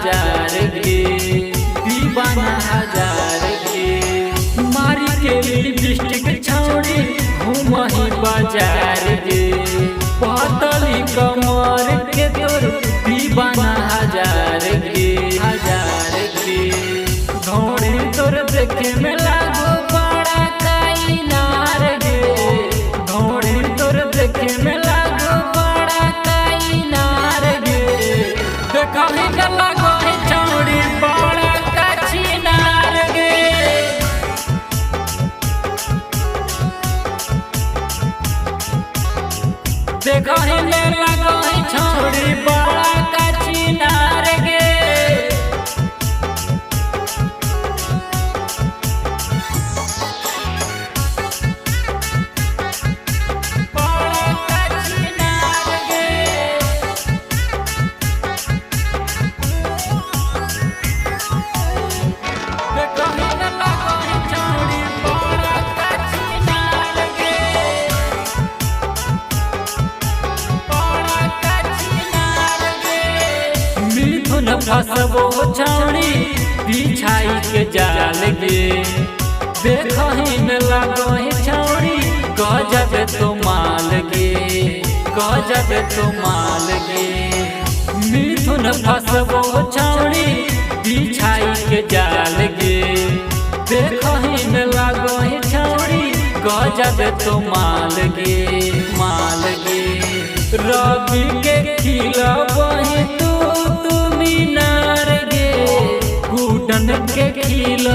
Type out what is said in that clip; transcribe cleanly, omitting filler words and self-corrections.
हजार के, दीवाना हजार के। मारी के लिपस्टिक छौड़ी घूमही बाजार के, पतली कमर के तोर दीवाना हजार के, हजार के। घोड़ी तोर देखे में लागो बड़ा काइनार गे, घोड़ी तोर देखे में लागो बड़ा काइनार गे। देखही न लागो है छौड़ी बड़ा कचिनार गे, देखही न लागो है छौड़ी बड़ा कचिनार गे। फसबो छौड़ी बिछाई के जाल गे, देखही में लागो है छौड़ी गजब तो माल गे, गजब तो माल गे। मिथुन फसबो छौड़ी बिछाई के जाल गे, देखही में लागो है छौड़ी गजब तो माल गे, माल गे। रवि के खिलबही तू मीनार गे, गुडन के खिल